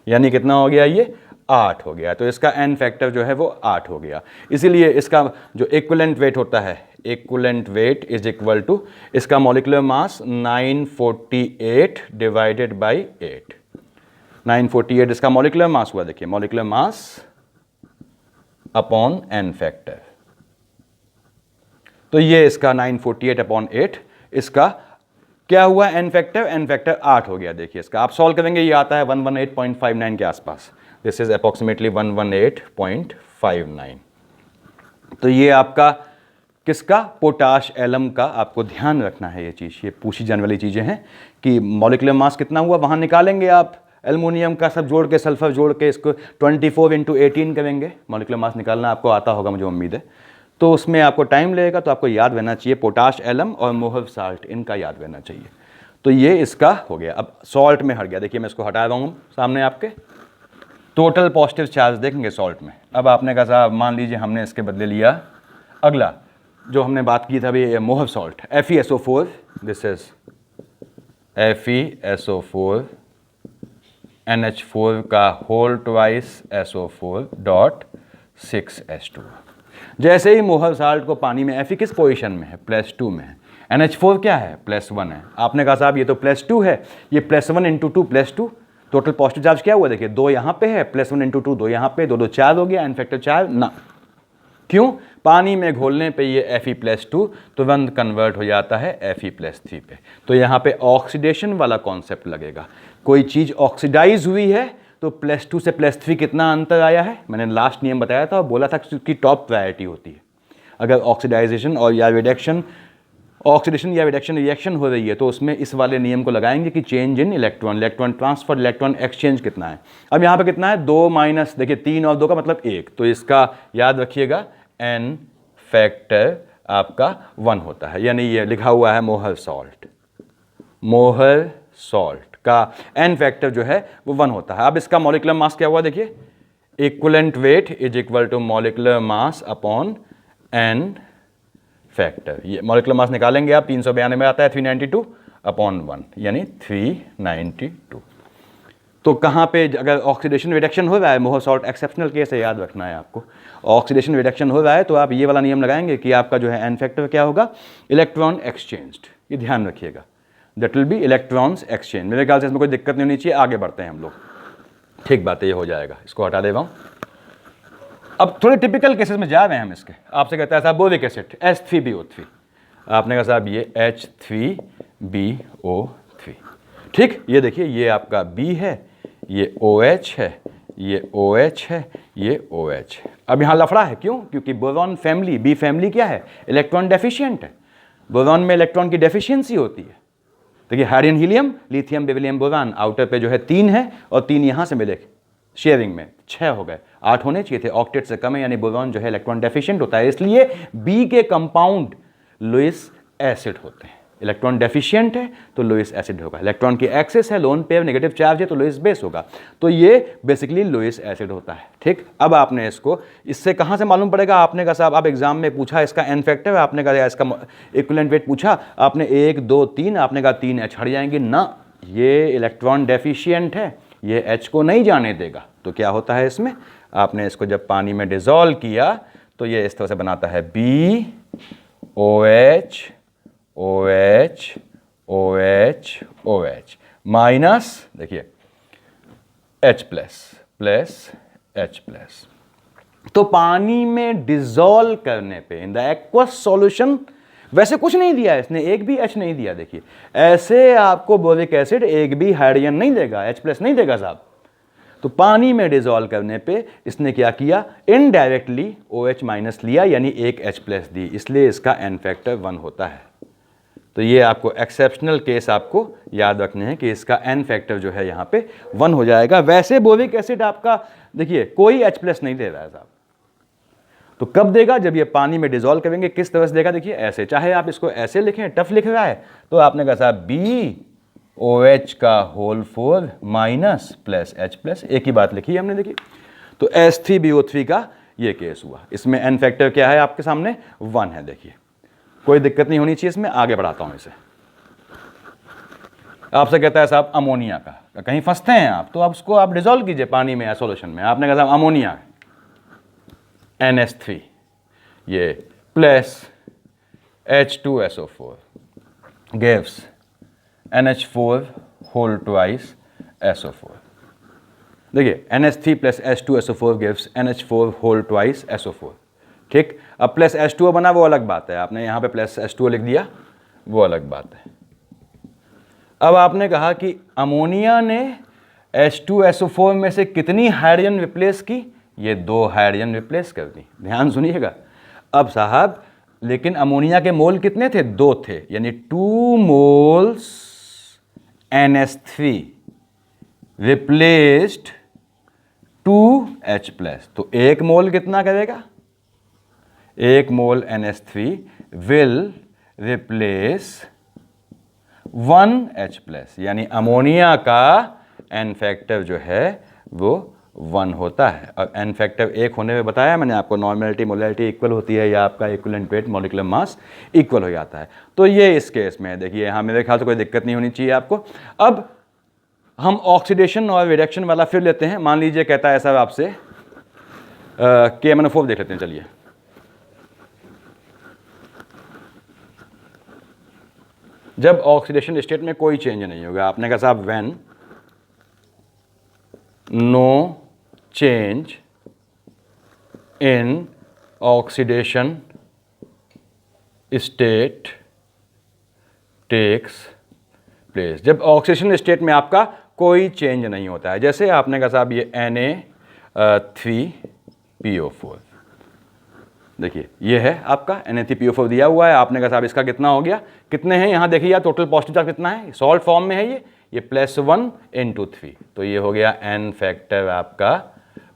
यानी कितना हो गया, ये 8 हो गया। तो इसका एन फैक्टर जो है वो 8 हो गया। इसीलिए इसका जो इक्विवेलेंट वेट होता है, equivalent weight is equal to इसका मॉलिक्यूलर मास 948 डिवाइडेड बाई 8। 948 इसका मॉलिक्यूलर मास हुआ, देखिए molecular mass upon n factor, तो ये इसका 948/8, इसका क्या हुआ एन फैक्टर, एन फैक्टर 8 हो गया। देखिए इसका आप सॉल्व करेंगे, ये आता है 118.59 के आसपास, दिस इज अप्रॉक्सीमेटली 118.59। तो ये आपका किसका, पोटाश एलम का, आपको ध्यान रखना है ये चीज़, ये पूछी जाने वाली चीज़ें हैं कि मॉलिक्यूलर मास कितना हुआ, वहाँ निकालेंगे आप एल्युमिनियम का सब जोड़ के, सल्फर जोड़ के, इसको 24 × 18 करेंगे, मॉलिक्यूलर मास निकालना आपको आता होगा मुझे उम्मीद है, तो उसमें आपको टाइम लगेगा, तो आपको याद रहना चाहिए पोटाश एलम और मोहर साल्ट, इनका याद रहना चाहिए। तो ये इसका हो गया। अब सॉल्ट में हट गया, देखिए मैं इसको हटा रहा हूँ सामने आपके, टोटल पॉजिटिव चार्ज देखेंगे सॉल्ट में। अब आपने कहा साहब मान लीजिए हमने इसके बदले लिया अगला जो हमने बात की था अभी, मोहर salt FeSO4, this is FeSO4 NH4 का whole twice SO4 dot 6H2। जैसे ही मोहर साल्ट को पानी में, Fe किस पोजीशन में है, +2 में है, NH4 क्या है, +1 है। आपने कहा साहब ये तो +2 है, ये +1 × 2 +2, टोटल पॉजिटिव चार्ज क्या हुआ, देखिए 2 यहाँ पे है, +1 × 2 2 यहाँ पे, 2 2 4 हो गया, एन फैक्टर 4 ना, क्यों, पानी में घोलने पे ये Fe+2 तुरंत कन्वर्ट हो जाता है Fe+3 पे। तो यहाँ पे ऑक्सीडेशन वाला कॉन्सेप्ट लगेगा, कोई चीज़ ऑक्सीडाइज हुई है तो +2 से +3 कितना अंतर आया है, मैंने लास्ट नियम बताया था, बोला था कि उसकी टॉप प्रायोरिटी होती है। अगर ऑक्सीडाइजेशन और या रिडक्शन, ऑक्सीडेशन या रिडक्शन रिएक्शन हो रही है तो उसमें इस वाले नियम को लगाएंगे कि change in electron, electron transfer, electron exchange कितना है। अब यहाँ पे कितना है, 2 माइनस, देखिए 3 और 2 का मतलब 1, तो इसका याद रखिएगा एन फैक्टर आपका 1 होता है, यानी ये लिखा हुआ है मोहर सॉल्ट, मोहर सॉल्ट का एन फैक्टर जो है वो 1 होता है। अब इसका मॉलिक्यूलर मास क्या हुआ, देखिए equivalent weight is equal to molecular mass upon n factor. ये मॉलिक्यूलर मास निकालेंगे आप, 392 में आता है 392/1, यानी 392। तो कहाँ पे अगर ऑक्सीडेशन रिडक्शन हो रहा है, मोहर सॉल्ट एक्सेप्शनल केस है, याद रखना है आपको, ऑक्सीडेशन रिडक्शन हो रहा है तो आप ये वाला नियम लगाएंगे कि आपका जो है एन फैक्टर क्या होगा, इलेक्ट्रॉन एक्सचेंज्ड, ये ध्यान रखिएगा, that will be electrons exchange. मेरे ख्याल से इसमें कोई दिक्कत नहीं होनी चाहिए, आगे बढ़ते हैं हम लोग, ठीक बात है, ये हो जाएगा, इसको हटा दे रहा हूँ। अब थोड़े टिपिकल केसेस में जा रहे हैं हम इसके, आपसे कहता है साहब बोरिक एसिड H3BO3, आपने कहा साहब ये H3BO3, ठीक, ये देखिए ये आपका B है, ये OH है, ये OH है, ये OH है। अब यहाँ लफड़ा है, क्यों, क्योंकि बोरॉन फैमिली, B फैमिली क्या है, इलेक्ट्रॉन डेफिशिएंट है, बोरॉन में इलेक्ट्रॉन की डेफिशिएंसी होती है। देखिए hydrogen helium, lithium, beryllium, boron, outer पे जो है 3 है और 3 यहाँ से मिले शेयरिंग में 6 हो गए, 8 होने चाहिए थे, ऑक्टेट से कम है, यानी बोरॉन जो है इलेक्ट्रॉन डेफिशिएंट होता है, इसलिए बी के कंपाउंड लुईस एसिड होते हैं। इलेक्ट्रॉन डेफिशिएंट है तो लुईस एसिड होगा, इलेक्ट्रॉन की एक्सिस है, लोन पेयर नेगेटिव चार्ज है तो लुईस बेस होगा, तो ये बेसिकली लुईस एसिड होता है, ठीक। अब आपने इसको, इससे कहाँ से मालूम पड़ेगा, आपने कहा साहब, आप एग्जाम में पूछा इसका एन फैक्टर, आपने कहा इसका इक्विवेलेंट वेट पूछा, आपने 1 2 3, आपने कहा 3 H हट जाएंगे ना, ये इलेक्ट्रॉन डेफिशिएंट है, ये H को नहीं जाने देगा, तो क्या होता है इसमें, आपने इसको जब पानी में डिसॉल्व किया तो ये इस तरह से बनाता है BOH OH OH OH minus, देखिए H प्लस H प्लस। तो पानी में डिसॉल्व करने पे इन द एक्वस सॉल्यूशन वैसे कुछ नहीं दिया है इसने, एक भी H नहीं दिया। देखिए ऐसे आपको बोरिक एसिड एक भी हाइड्रोजन नहीं देगा, H+ नहीं देगा साहब। तो पानी में डिजोल्व करने पे इसने क्या किया, इनडायरेक्टली OH- लिया, यानी एक H+ दी, इसलिए इसका N फैक्टर 1 होता है। तो ये आपको एक्सेप्शनल केस आपको याद रखने हैं कि इसका N फैक्टर जो है यहाँ पे 1 हो जाएगा। वैसे बोरिक एसिड आपका देखिए कोई H+ नहीं दे रहा है साहब, तो कब देगा, जब ये पानी में डिजोल्व करेंगे। किस तरह से देगा, देखिए ऐसे, चाहे आप इसको ऐसे लिखें, टफ लिख रहा है तो आपने कहा साहब BOH का होल 4 माइनस प्लस H+, एक ही बात लिखी है हमने। देखिए तो H3BO3 का ये केस हुआ, इसमें N फैक्टर क्या है आपके सामने 1 है। देखिए कोई दिक्कत नहीं होनी चाहिए इसमें, आगे बढ़ाता हूं इसे। आपसे कहता है साहब अमोनिया का, कहीं फंसते हैं आप तो आप उसको आप डिजोल्व कीजिए पानी में या सॉल्यूशन में। आपने कहा साहब अमोनिया NH3 ये plus H2SO4 gives NH4 whole twice SO4। देखिए NH3 plus H2SO4 gives NH4 whole twice SO4, ठीक। अब प्लस H2O बना वो अलग बात है, आपने यहाँ पे प्लस H2O लिख दिया वो अलग बात है। अब आपने कहा कि अमोनिया ने H2SO4 में से कितनी हाइड्रोजन रिप्लेस की, ये 2 हाइड्रोजन रिप्लेस कर दी। ध्यान सुनिएगा अब साहब, लेकिन अमोनिया के मोल कितने थे, 2 थे, यानी 2 मोल्स NH3 रिप्लेस्ड 2H+, तो 1 मोल कितना करेगा, 1 मोल NH3 विल रिप्लेस 1H+, यानी अमोनिया का N फैक्टर जो है वो 1 होता है। और N फैक्टर 1 होने में बताया मैंने आपको, नॉर्मेलिटी मोलैलिटी इक्वल होती है या आपका equivalent weight molecular mass equal हो जाता है। तो ये इस केस में देखिए यहाँ मेरे ख्याल से कोई दिक्कत नहीं होनी चाहिए आपको। अब हम ऑक्सीडेशन और रिडक्शन वाला फिर लेते हैं। मान लीजिए कहता है सर आपसे KMnO4 देख लेते हैं, चलिए। जब ऑक्सीडेशन स्टेट में कोई चेंज नहीं होगा, आपने कहा साहब when no change in oxidation state takes place, जब ऑक्सीडेशन स्टेट में आपका कोई चेंज नहीं होता है। जैसे आपने कहा साहब ये Na3PO4, देखिए ये है आपका Na3PO4 दिया हुआ है। आपने कहा साहब इसका कितना हो गया, कितने हैं यहाँ देखिए यार, टोटल पॉजिटिव चार्ज कितना है, सॉल्ट फॉर्म में है ये +1 × 3, तो ये हो गया N फैक्टर आपका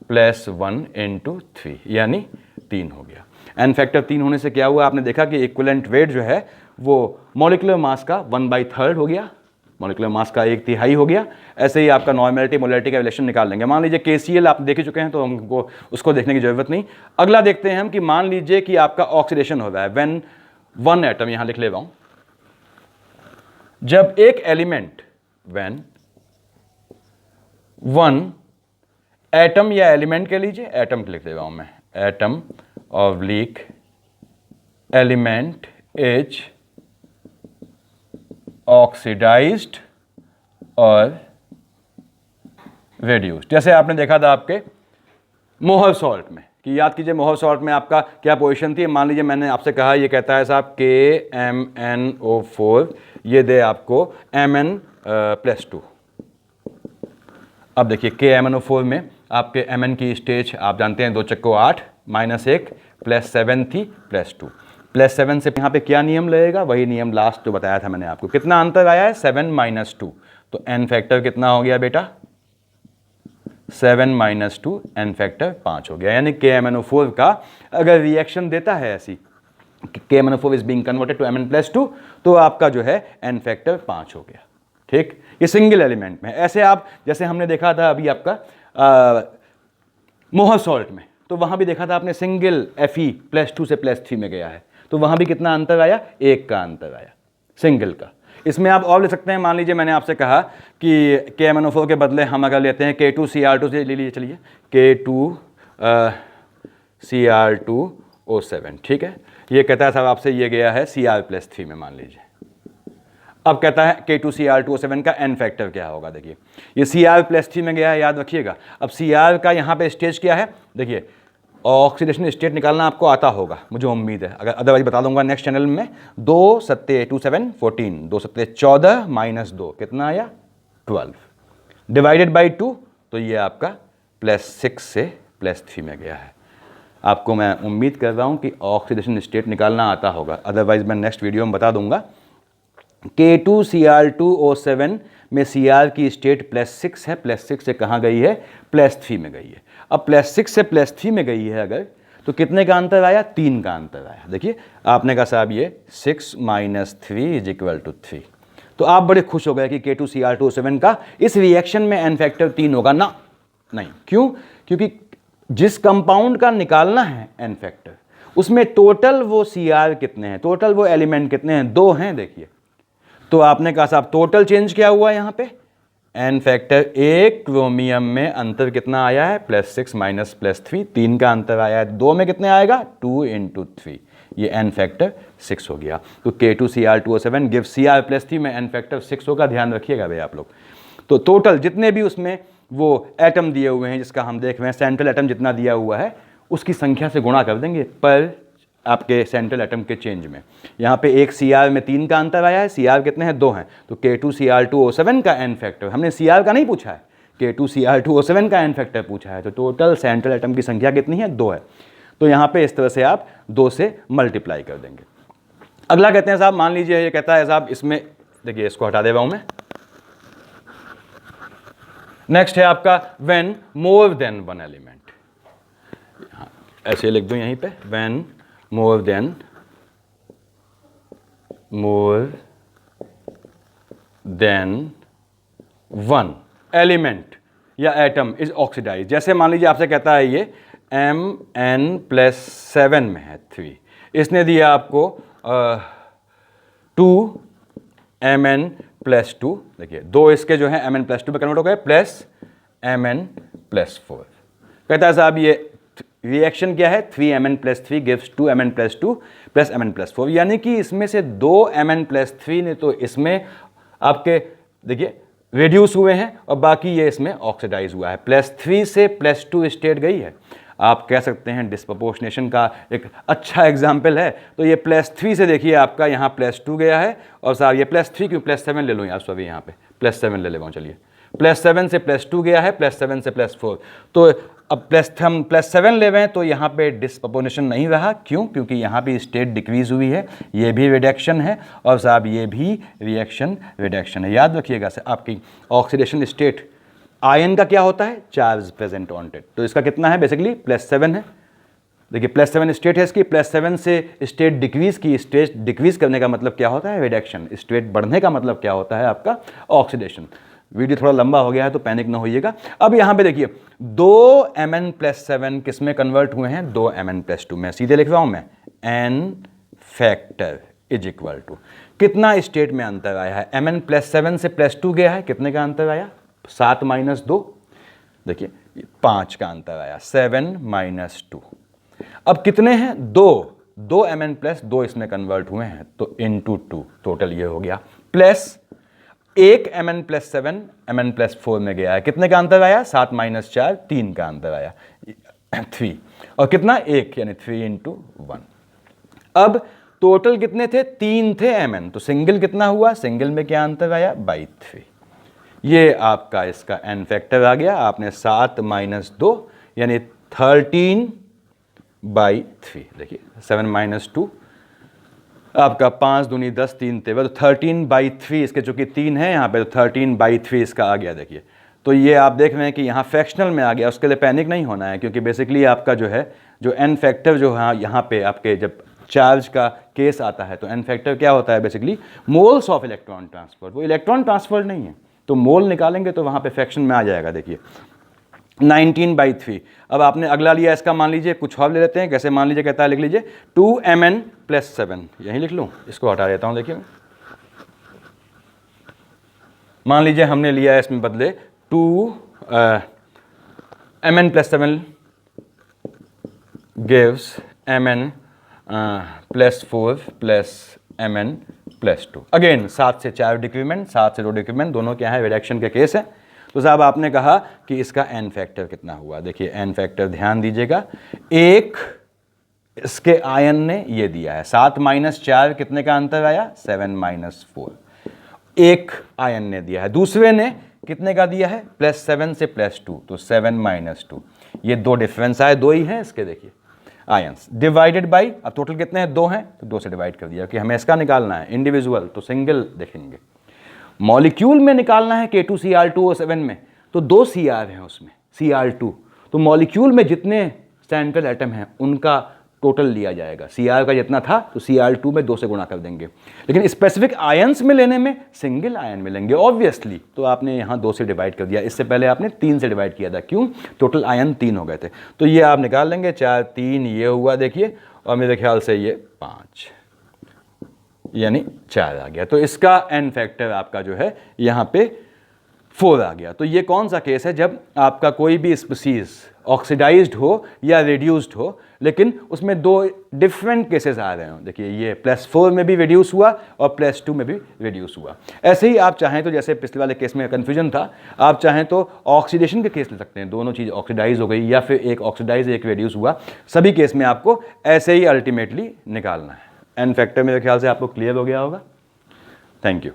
+1 × 3 यानी 3 हो गया। N फैक्टर 3 होने से क्या हुआ, आपने देखा कि इक्विवेलेंट वेट जो है वो मॉलिक्यूलर मास का 1/3 हो गया, मॉलिक्यूलर मास का 1/3 हो गया। ऐसे ही आपका नॉर्मेलिटी मोलैलिटी का रिलेशन निकाल लेंगे। मान लीजिए KCl आप देख चुके हैं तो हमको उसको देखने की जरूरत नहीं। अगला देखते हैं हम कि मान लीजिए कि आपका ऑक्सीडेशन हो रहा है व्हेन 1 एटम, यहां लिख ले रहा हूं, जब एक एलिमेंट व्हेन 1 एटम या एलिमेंट के लीजिए, एटम लिख दे रहा हूं मैं, atom oblique element is oxidised और रेड्यूस्ड। जैसे आपने देखा था आपके मोहर सॉल्ट में, कि याद कीजिए मोहर सॉल्ट में आपका क्या पोजीशन थी। मान लीजिए मैंने आपसे कहा, ये कहता है साहब KMnO4 ये दे आपको Mn+2। अब देखिए KMnO4 में आपके Mn की स्टेज आप जानते हैं 2 चक्को 8 -1 +7 थी +2, +7 से यहाँ पे क्या नियम लगेगा, वही नियम लास्ट जो बताया था मैंने आपको। कितना अंतर आया है, 7 - 2, तो N फैक्टर कितना हो गया बेटा, 7 - 2, N फैक्टर 5 हो गया। यानी KMnO4 का अगर रिएक्शन देता है ऐसी, KMnO4 is being converted to Mn+2, तो आपका जो है N फैक्टर 5 हो गया। ठीक, ये सिंगल एलिमेंट में। ऐसे आप जैसे हमने देखा था अभी आपका मोहर सॉल्ट में, तो वहां भी देखा था आपने सिंगल Fe+2 से +3 में गया है, तो वहां भी कितना अंतर आया, 1 का अंतर आया सिंगल का। इसमें आप और ले सकते हैं, मान लीजिए मैंने आपसे कहा कि KMnO4 के बदले हम अगर लेते हैं K2Cr2 से ले लीजिए, चलिए K2Cr2O7, ठीक है। ये कहता है साहब आपसे ये गया है Cr+3 में, मान लीजिए। अब कहता है K2Cr2O7 का N फैक्टर क्या होगा। देखिए ये Cr+3 में गया है, याद रखिएगा। अब Cr का यहाँ पे स्टेज क्या है, देखिए ऑक्सीडेशन स्टेट निकालना आपको आता होगा, मुझे उम्मीद है, अगर अदरवाइज बता दूंगा नेक्स्ट चैनल में। 2 सत्ते 2 7 14, 2 सत्ते 14 माइनस 2 कितना आया 12 डिवाइडेड बाई 2, तो ये आपका +6 से +3 में गया है। आपको मैं उम्मीद कर रहा हूँ कि ऑक्सीडेशन स्टेट निकालना आता होगा, अदरवाइज मैं नेक्स्ट वीडियो में बता दूंगा। K2Cr2O7 में Cr की स्टेट +6 है, +6 से कहाँ गई है +3 में गई है। अब +6 से +3 में गई है अगर, तो कितने का अंतर आया 3 का अंतर आया। देखिए आपने कहा साहब ये 6 - 3 = 3, तो आप बड़े खुश हो गए कि K2Cr2O7 का इस रिएक्शन में n फैक्टर 3 होगा ना, नहीं, क्यों? क्योंकि जिस कंपाउंड का निकालना है n फैक्टर, उसमें टोटल वो Cr कितने हैं, टोटल वो एलिमेंट कितने हैं, 2 हैं। देखिए तो आपने कहा साहब टोटल चेंज क्या हुआ यहाँ पे, n फैक्टर 1 क्रोमियम में अंतर कितना आया है +6 - +3, 3 का अंतर आया है, 2 में कितने आएगा 2 × 3, ये n फैक्टर 6 हो गया। तो K2Cr2O7 गिव Cr +3 में n फैक्टर 6 होगा, ध्यान रखिएगा भाई आप लोग। तो टोटल जितने भी उसमें वो एटम दिए हुए हैं, जिसका हम देख रहे हैं सेंट्रल एटम जितना दिया हुआ है, उसकी संख्या से गुणा कर देंगे पर आपके सेंट्रल एटम के चेंज में। यहाँ पे एक Cr में 3 का अंतर आया है, Cr कितने हैं 2 हैं, तो K2Cr2O7 का n फैक्टर, हमने Cr का नहीं पूछा है, K2Cr2O7 का n फैक्टर पूछा है, तो टोटल सेंट्रल एटम की संख्या कितनी है 2 है। तो यहाँ पे इस तरह से आप 2 से मल्टीप्लाई कर देंगे। अगला कहते हैं साहब, मान लीजिए ये कहता है साहब इसमें, देखिए इसको हटा दे रहा हूँ मैं। नेक्स्ट है आपका when more than one element, ऐसे लिख दूं यहीं पे, when more than one element या एटम इज ऑक्सीडाइज। जैसे मान लीजिए आपसे कहता है ये Mn+7 में है 3, इसने दिया आपको 2Mn+2, देखिए 2 इसके जो है Mn+2 में कन्वर्ट हो गए, प्लस Mn+4। कहता है साहब ये रिएक्शन क्या है, 3Mn+3 gives 2Mn+2 plus Mn+4, यानी कि इसमें से 2Mn+3 ने तो इसमें आपके देखिए रिड्यूस हुए हैं और बाकी ये इसमें ऑक्सीडाइज हुआ है, +3 से +2 स्टेट गई है। आप कह सकते हैं डिस्प्रपोर्शनेशन का एक अच्छा एग्जाम्पल है। तो ये +3 से देखिए आपका यहाँ +2 गया है, और साहब ये +3 क्यों, +7 ले लूँ यार, सॉरी यहाँ पे +7 ले लेता हूँ, चलिए +7 से +2 गया है, +7 से +4, तो अब हम +7 ले रहे हैं, तो यहाँ पे डिस्प्रपोर्शनेशन नहीं रहा, क्यों? क्योंकि यहाँ भी स्टेट डिक्रीज हुई है, ये भी रिडक्शन है, और साहब ये भी रिएक्शन रिडक्शन है। याद रखिएगा सर, आपकी ऑक्सीडेशन स्टेट आयन का क्या होता है, चार्ज प्रेजेंट ऑन इट, तो इसका कितना है बेसिकली +7 है। देखिए +7 स्टेट है इसकी, +7 से स्टेट डिक्रीज की, स्टेट डिक्रीज करने का मतलब क्या होता है रिडक्शन, स्टेट बढ़ने का मतलब क्या होता है आपका ऑक्सीडेशन। वीडियो थोड़ा लंबा हो गया है तो पैनिक ना होइएगा। अब यहाँ पे देखिए 2Mn+7 किस में कन्वर्ट हुए हैं, 2Mn+2 में, सीधे लिख रहा हूँ मैं, n factor is equal to कितना स्टेट में अंतर आया है, Mn+7 से +2 गया है, कितने का अंतर आया 7 - 2, देखिए 5 का अंतर आया, 7 - 2। अब कितने हैं 2 Mn+2 इसमें कन्वर्ट हुए हैं, तो × 2 टोटल ये हो गया, प्लस एक Mn+7 Mn+4 में गया है, कितने का अंतर आया 7 - 4, 3 का अंतर आया 3, और कितना 1 यानी 3 × 1। अब टोटल कितने थे 3 थे Mn, तो सिंगल कितना हुआ, सिंगल में क्या अंतर आया 3। ये आपका इसका n फैक्टर आ गया, आपने 7 - 2 यानी 13/3, देखिए 7 - 2 आपका 5 दूनी 10 3 तेवर, तो 13/3 इसके चूंकि 3 है यहाँ पे, तो 13/3 इसका आ गया। देखिए तो ये आप देख रहे हैं कि यहाँ फ्रैक्शनल में आ गया, उसके लिए पैनिक नहीं होना है, क्योंकि बेसिकली आपका जो है जो n फैक्टर जो है यहाँ पे आपके जब चार्ज का केस आता है, तो n फैक्टर क्या होता है basically moles of electron transfer, वो इलेक्ट्रॉन ट्रांसफर नहीं है, तो मोल निकालेंगे तो वहाँ पे फ्रैक्शन में आ जाएगा। देखिए 19/3। अब आपने अगला लिया इसका, मान लीजिए कुछ और ले लेते हैं, कैसे मान लीजिए कहता है, लिख लीजिए 2Mn+7, यहीं लिख लूँ, इसको हटा देता हूँ। देखिए मान लीजिए हमने लिया इसमें बदले 2Mn+7 gives Mn+4 plus Mn+2, again 7 से 4 डिक्रीमेंट, 7 से 2 डिक्रीमेंट, दोनों क्या है रिडक्शन के केस है। तो साहब आपने कहा कि इसका n फैक्टर कितना हुआ। देखिए n फैक्टर ध्यान दीजिएगा, एक इसके आयन ने ये दिया है 7 - 4 कितने का अंतर आया, 7 - 4, एक आयन ने दिया है, दूसरे ने कितने का दिया है, +7 से +2, तो 7 - 2, ये दो डिफरेंस आए, दो ही हैं इसके। देखिए आयंस डिवाइडेड बाई, अब टोटल कितने हैं, 2 हैं, तो 2 से डिवाइड कर दिया कि हमें इसका निकालना है इंडिविजुअल, तो सिंगल देखेंगे। मॉलिक्यूल में निकालना है K2Cr2O7 में, तो 2 Cr हैं उसमें, Cr2, तो मॉलिक्यूल में जितने सेंट्रल एटम हैं उनका टोटल लिया जाएगा, Cr का जितना था तो Cr2 में 2 से गुणा कर देंगे। लेकिन स्पेसिफिक आयंस में लेने में सिंगल आयन में लेंगे ऑब्वियसली, तो आपने यहाँ 2 से डिवाइड कर दिया, इससे पहले आपने 3 से डिवाइड किया था, क्यों, टोटल आयन 3 हो गए थे। तो ये आप निकाल लेंगे, 4 3 ये हुआ देखिए, और मेरे ख्याल से ये 5 यानी 4 आ गया। तो इसका n फैक्टर आपका जो है यहाँ पे 4 आ गया। तो ये कौन सा केस है, जब आपका कोई भी स्पीसीज ऑक्सीडाइज्ड हो या रिड्यूस्ड हो, लेकिन उसमें 2 डिफरेंट केसेस आ रहे हो। देखिए ये +4 में भी रिड्यूस हुआ और +2 में भी रिड्यूस हुआ। ऐसे ही आप चाहें तो, जैसे पिछले वाले केस में कन्फ्यूजन था, आप चाहें तो ऑक्सीडेशन के केस ले सकते हैं, दोनों चीज़ ऑक्सीडाइज हो गई या फिर एक ऑक्सीडाइज एक रिड्यूस हुआ, सभी केस में आपको ऐसे ही अल्टीमेटली निकालना है। n फैक्टर मेरे ख्याल से आपको क्लियर हो गया होगा। Thank you.